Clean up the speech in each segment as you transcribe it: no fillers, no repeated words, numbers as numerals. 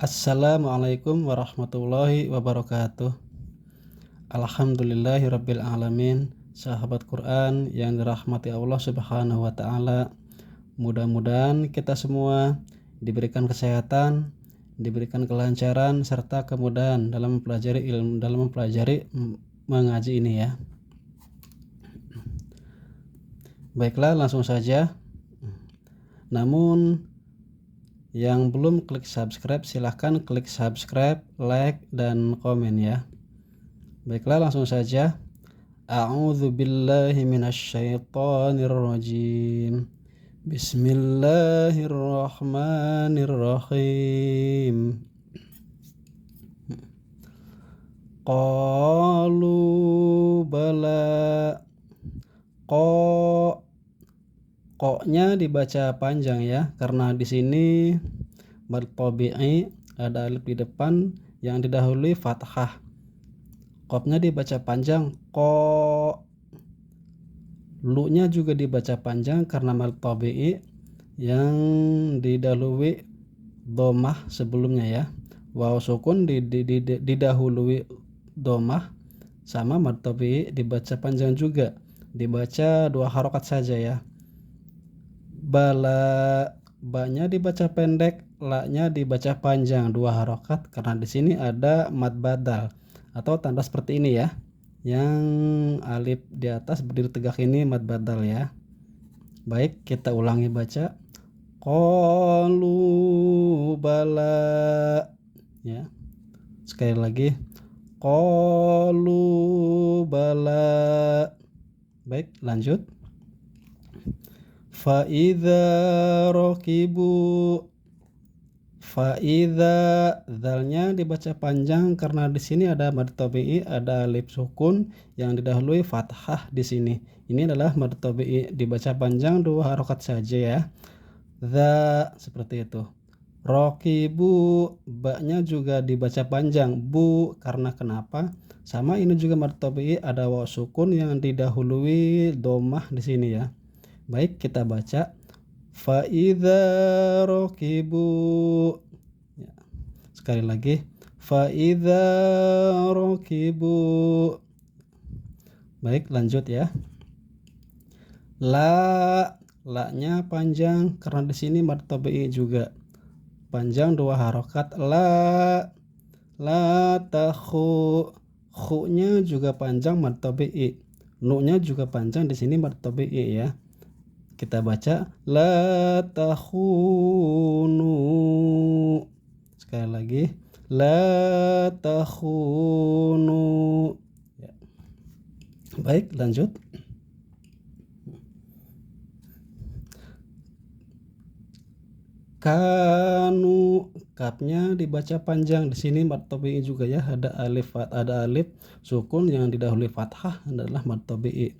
Assalamualaikum warahmatullahi wabarakatuh. Alhamdulillahirabbil alamin. Sahabat Quran yang dirahmati Allah Subhanahu wa taala, mudah-mudahan kita semua diberikan kesehatan, diberikan kelancaran serta kemudahan dalam mempelajari ilmu, dalam mempelajari mengaji ini ya. Baiklah, langsung saja. Namun yang belum klik subscribe, silahkan klik subscribe, like, dan komen ya. Baiklah, langsung saja. A'udzu billahi minasyaitonir rajim. Bismillahirrahmanirrahim. Qalu bala. Ko-nya dibaca panjang ya, karena di sini mad tabi'i ada alif di depan yang didahului fathah. Qafnya dibaca panjang, ko. Lu-nya juga dibaca panjang karena mad tabi'i yang didahului dhammah sebelumnya ya. Waw sukun didahului dhammah sama mad tabi'i dibaca panjang juga. Dibaca 2 harokat saja ya. Bala, ba-nya dibaca pendek, la-nya dibaca panjang 2 harokat karena di sini ada mad badal atau tanda seperti ini ya. Yang alif di atas berdiri tegak ini mad badal ya. Baik, kita ulangi baca. Qalu bala ya. Sekali lagi. Qalu bala. Baik, lanjut. Fa'idha rokibu. Fa'idha, dzalnya dibaca panjang karena di sini ada mad tabi'i, ada alif sukun yang didahului fathah di sini. Ini adalah mad tabi'i dibaca panjang 2 harokat saja ya. Dza seperti itu. Rokibu, ba-nya juga dibaca panjang bu karena kenapa? Sama ini juga mad tabi'i ada waw sukun yang didahului dhammah di sini ya. Baik, kita baca fa'idza rokibu ya. Sekali lagi fa'idza rokibu. Baik, lanjut ya. La-nya panjang karena di sini mad tabi'i juga panjang 2 harokat. La takhu, khu-nya juga panjang mad tabi'i. Nu-nya juga panjang di sini mad tabi'i ya. Kita baca la takhunu. Sekali lagi la takhunu ya. Baik, lanjut. Kanu, kapnya dibaca panjang di sini mad tabi'i juga ya, ada alif sukun yang didahului fathah adalah mad tabi'i.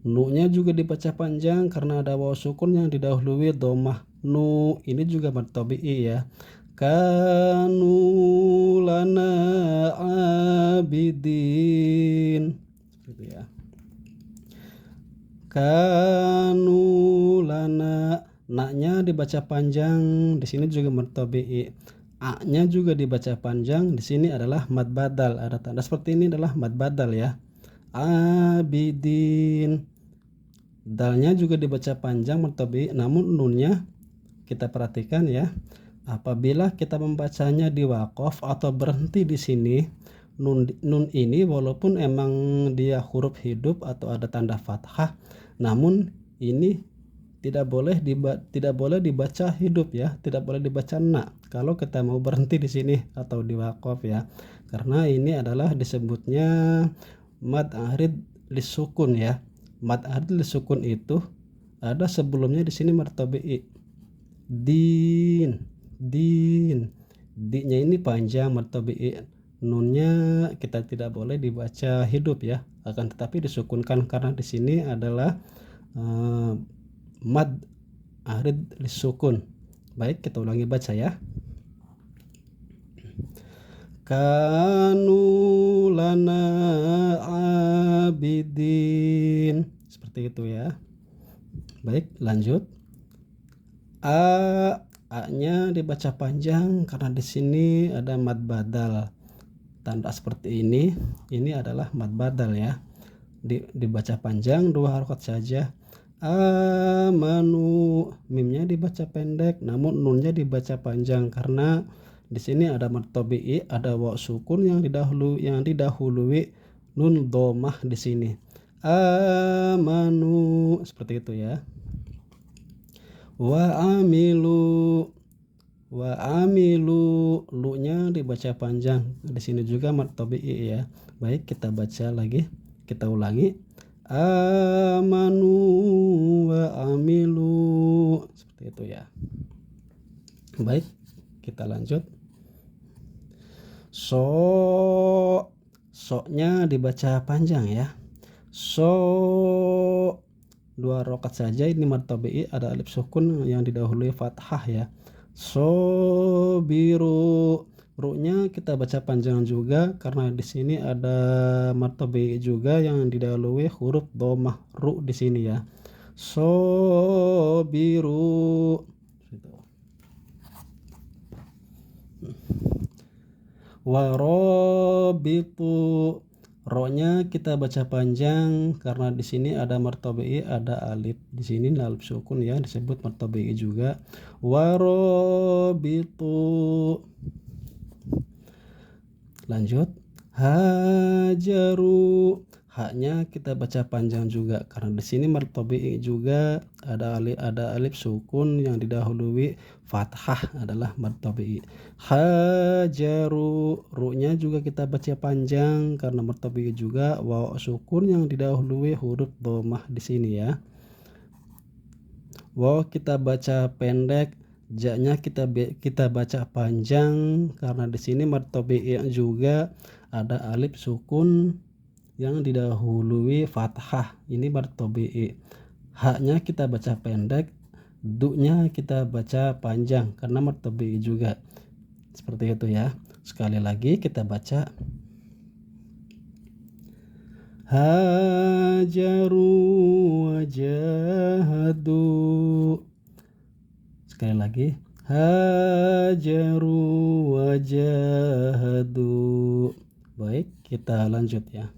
Nu-nya juga dibaca panjang karena ada waw sukun yang didahului dhammah. Nu ini juga mad tabi'i ya. Kanu lana abidin. Seperti ya. Kanu lana, na-nya dibaca panjang di sini juga mad tabi'i. A-nya juga dibaca panjang di sini adalah mad badal. Ada tanda seperti ini adalah mad badal ya. Abidin. Dalnya juga dibaca panjang mad tabi'i, namun nunnya kita perhatikan ya. Apabila kita membacanya di waqaf atau berhenti di sini, nun ini walaupun emang dia huruf hidup atau ada tanda fathah, namun ini tidak boleh dibaca hidup ya, tidak boleh dibaca na kalau kita mau berhenti di sini atau di waqaf ya. Karena ini adalah disebutnya mad arid lisukun ya. Mad arid lisukun itu ada sebelumnya di sini mad tabi'i. Din. Di-nya ini panjang mad tabi'i. Nunnya kita tidak boleh dibaca hidup ya, akan tetapi disukunkan karena di sini adalah mad arid lisukun. Baik, kita ulangi baca ya. Kanu lana abidin. Seperti itu ya. Baik, lanjut. A-nya dibaca panjang karena di sini ada mad badal. Tanda seperti ini adalah mad badal ya. Dibaca panjang 2 harokat saja. Amanu, mimnya dibaca pendek namun nunnya dibaca panjang karena di sini ada mad tabi'i, ada waw sukun yang didahului nun domah di sini. Amanu seperti itu ya. Wa amilu, lu-nya dibaca panjang. Di sini juga mad tabi'i ya. Baik, kita baca lagi, kita ulangi. Amanu wa amilu, seperti itu ya. Baik, kita lanjut. So-nya dibaca panjang ya. So 2 harokat saja, ini mad tabi'i, ada alif sukun yang didahului fathah ya. Sobiru, ru-nya kita baca panjang juga karena di sini ada mad tabi'i juga yang didahului huruf dhammah ru di sini ya. Sobiru. Warabitu, ro-nya kita baca panjang karena di sini ada mad tabi'i, ada alif. Di sini alif sukun ya, disebut mad tabi'i juga. Warabitu. Lanjut. Hajaru, haknya kita baca panjang juga karena di sini mad tabi'i juga, ada alif sukun yang didahului fathah, adalah mad tabi'i. Hajaru, ru-nya juga kita baca panjang karena mad tabi'i juga, waw sukun yang didahului huruf dhammah di sini ya. Waw kita baca pendek, ja-nya kita baca panjang karena di sini mad tabi'i juga, ada alif sukun yang didahului fathah, ini mad tabi'i. Haknya kita baca pendek, du-nya kita baca panjang karena mad tabi'i juga. Seperti itu ya. Sekali lagi kita baca. Hajaru wajahadu. Sekali lagi. Hajaru wajahadu. Baik, kita lanjut ya.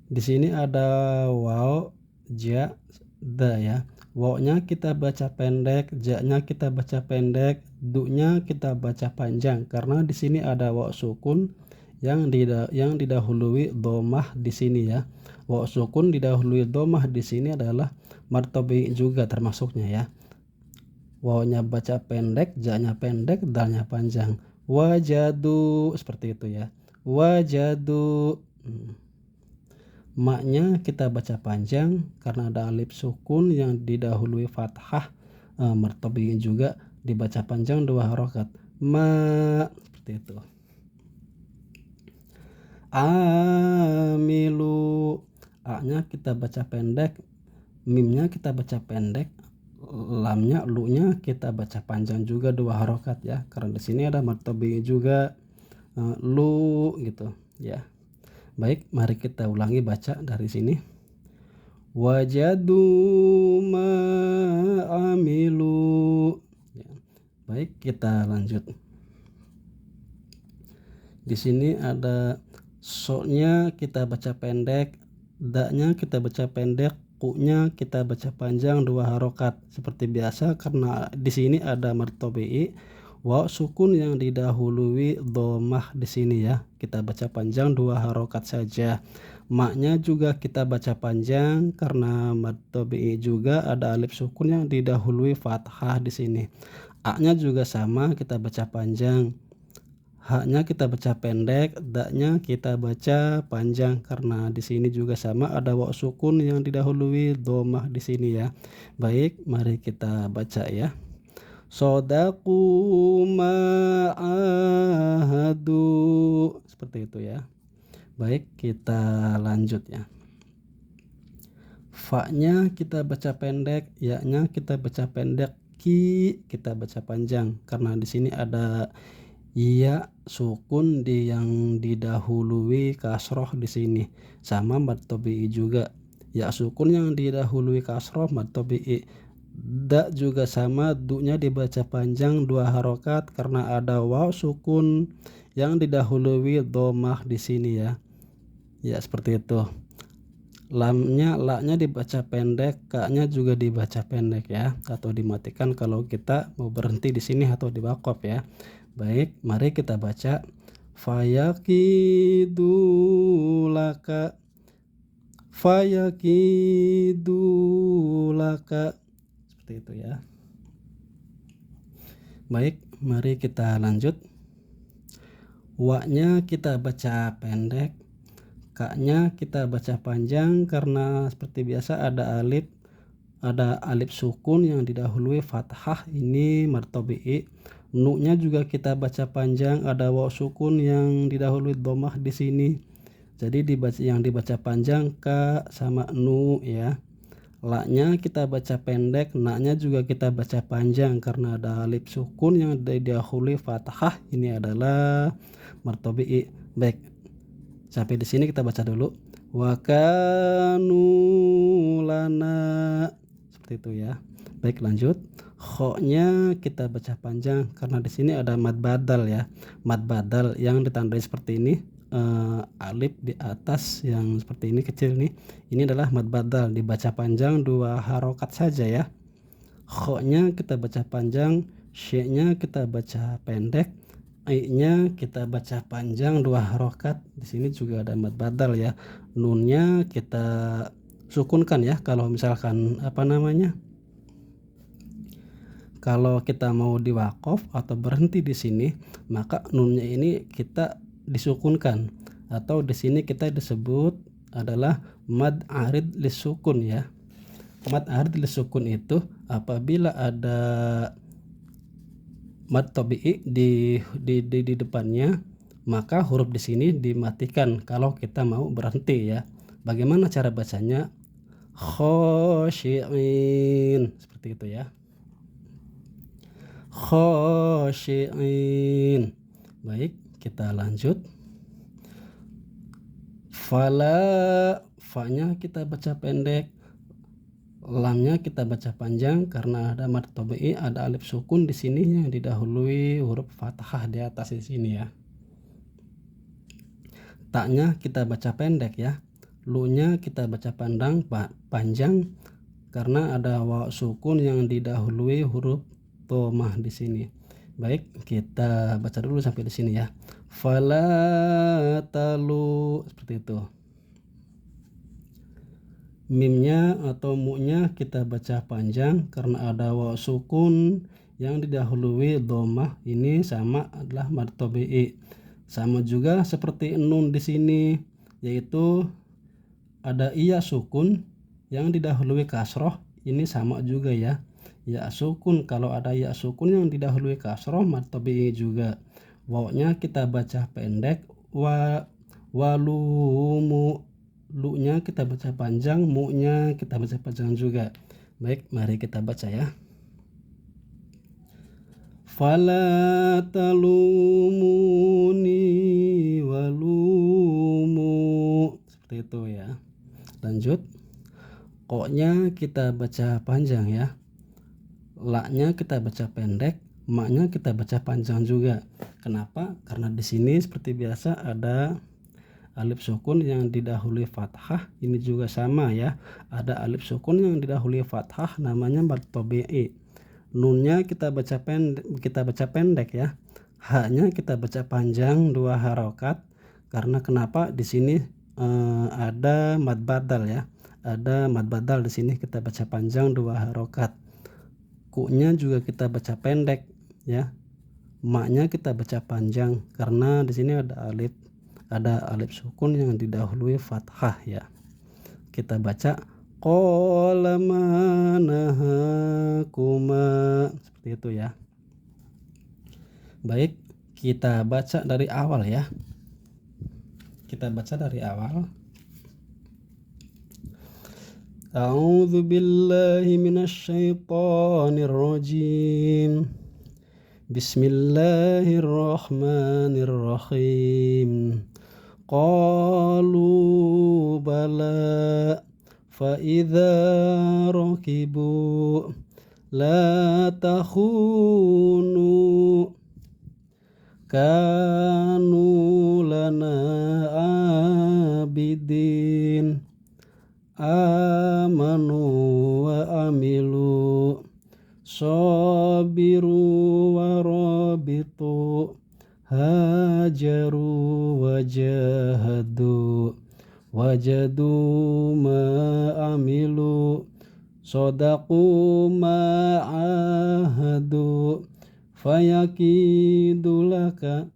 Di sini ada waw, ja, da ya. Waw-nya kita baca pendek, ja-nya kita baca pendek, du-nya kita baca panjang karena di sini ada waw sukun yang didahului dhammah di sini ya. Waw sukun didahului dhammah di sini adalah mad tabi'i juga termasuknya ya. Waw-nya baca pendek, ja-nya pendek, dal-nya panjang. Wajadu, seperti itu ya. Wajadu. Ma-nya kita baca panjang karena ada alif sukun yang didahului fathah, mad tabi'i juga dibaca panjang 2 harokat. Ma, seperti itu. Amilu, a-nya kita baca pendek, mimnya kita baca pendek, lamnya, lu-nya kita baca panjang juga 2 harokat ya karena di sini ada mad tabi'i juga, lu gitu ya. Baik, mari kita ulangi baca dari sini. Wajadu ma amilu ya. Baik, kita lanjut. Di sini ada so-nya kita baca pendek, da-nya kita baca pendek, ku-nya kita baca panjang 2 harokat seperti biasa karena di sini ada mad tabi'i, waw sukun yang didahului dhammah di sini ya. Kita baca panjang 2 harokat saja. Ma-nya juga kita baca panjang karena mad tabi'i juga, ada alif sukun yang didahului fathah di sini. A-nya juga sama, kita baca panjang. Haknya kita baca pendek, da-nya kita baca panjang karena di sini juga sama, ada waw sukun yang didahului dhammah di sini ya. Baik, mari kita baca ya. Sodaku ma'ahadu, seperti itu ya. Baik, kita lanjut ya. Fa-nya kita baca pendek, ya-nya kita baca pendek, ki kita baca panjang karena di sini ada ya sukun yang didahului kasroh di sini, sama mad tabi'i juga. Ya sukun yang didahului kasroh mad tabi'i. Da juga sama, du-nya dibaca panjang 2 harokat karena ada waw sukun yang didahului domah di sini ya. Ya seperti itu. La-nya dibaca pendek, ka-nya juga dibaca pendek ya, atau dimatikan kalau kita mau berhenti di sini atau di waqaf ya. Baik, mari kita baca fayakidulaka, fayakidulaka, seperti itu ya. Baik, mari kita lanjut. Wa-nya kita baca pendek, ka-nya kita baca panjang karena seperti biasa ada alif sukun yang didahului fathah, ini mad tabi'i. Nu-nya juga kita baca panjang, ada waw sukun yang didahului dhammah di sini. Jadi yang dibaca panjang ka sama nu ya. La-nya kita baca pendek, na-nya juga kita baca panjang karena ada alif sukun yang didahului fathah, ini adalah mad tabi'i. Baik, sampai di sini kita baca dulu. Wa kanu lana, seperti itu ya. Baik, lanjut. Kho-nya kita baca panjang karena di sini ada mad badal ya. Mad badal yang ditandai seperti ini, alif di atas yang seperti ini kecil nih. Ini adalah mad badal, dibaca panjang 2 harokat saja ya. Kho-nya kita baca panjang, sye-nya kita baca pendek, i-nya kita baca panjang 2 harokat. Di sini juga ada mad badal ya. Nun-nya kita sukunkan ya. Kalau misalkan kalau kita mau diwaqaf atau berhenti di sini, maka nunnya ini kita disukunkan, atau di sini kita disebut adalah mad arid lisukun ya. Mad arid lisukun itu apabila ada mad tabi'i di depannya, maka huruf di sini dimatikan kalau kita mau berhenti ya. Bagaimana cara bacanya? Khosyi'in, seperti itu ya. Khosyi'in. Baik, kita lanjut. Fala, fa-nya kita baca pendek, lamnya kita baca panjang karena ada mad tabi'i, ada alif sukun di sini yang didahului huruf fathah di atas di sini ya. Ta-nya kita baca pendek ya. Lu-nya kita baca panjang karena ada waw sukun yang didahului huruf dhammah di sini. Baik, kita baca dulu sampai di sini ya. Fala talu, seperti itu. Mimnya atau mu-nya kita baca panjang karena ada waw sukun yang didahului dhammah, ini sama adalah mad tabi'i. Sama juga seperti nun di sini, yaitu ada iya sukun yang didahului kasroh, ini sama juga ya. Ya sukun, kalau ada ya sukun yang didahului kasroh mad tabi'i juga. Waw-nya kita baca pendek, walumu, lu-nya kita baca panjang, mu-nya kita baca panjang juga. Baik, mari kita baca ya. Fala talumuni walumu, seperti itu ya. Lanjut. Ko-nya kita baca panjang ya. La-nya kita baca pendek, ma-nya kita baca panjang juga. Kenapa? Karena di sini seperti biasa ada alif sukun yang didahului fathah, ini juga sama ya. Ada alif sukun yang didahului fathah, namanya mad tabi'i. Nunnya kita baca pendek ya. Ha-nya kita baca panjang 2 harokat karena kenapa? Di sini ada mad badal ya. Ada mad badal di sini kita baca panjang 2 harokat. Ku-nya juga kita baca pendek ya. Ma-nya kita baca panjang karena di sini ada alif sukun yang didahului fathah ya. Kita baca qala manahakuma, seperti itu ya. Baik, kita baca dari awal ya. Kita baca dari awal. A'udzu billahi minasyaitonir rajim. Bismillahirrahmanirrahim. Qalu bala فإذا ركبوا لا تخونوا كانوا لنا عابدين آمنوا وعملوا صابروا ورابطوا hajaru wajahadu wajadu ma amilu sodaku ma'ahadu fayakidulaka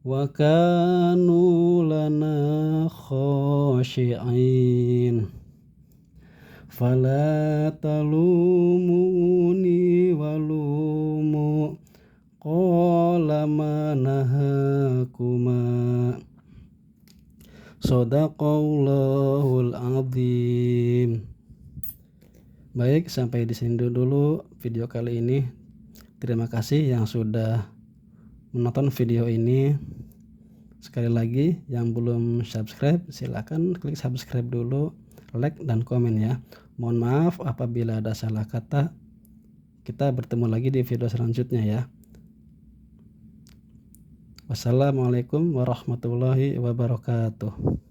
wa kanu lana khoshi'in fala talumuni walumu qala manahakuma Shadaqallahul azim. Baik, sampai di sini dulu video kali ini. Terima kasih yang sudah menonton video ini. Sekali lagi, yang belum subscribe silakan klik subscribe dulu, like dan komen ya. Mohon maaf apabila ada salah kata. Kita bertemu lagi di video selanjutnya ya. Wassalamualaikum warahmatullahi wabarakatuh.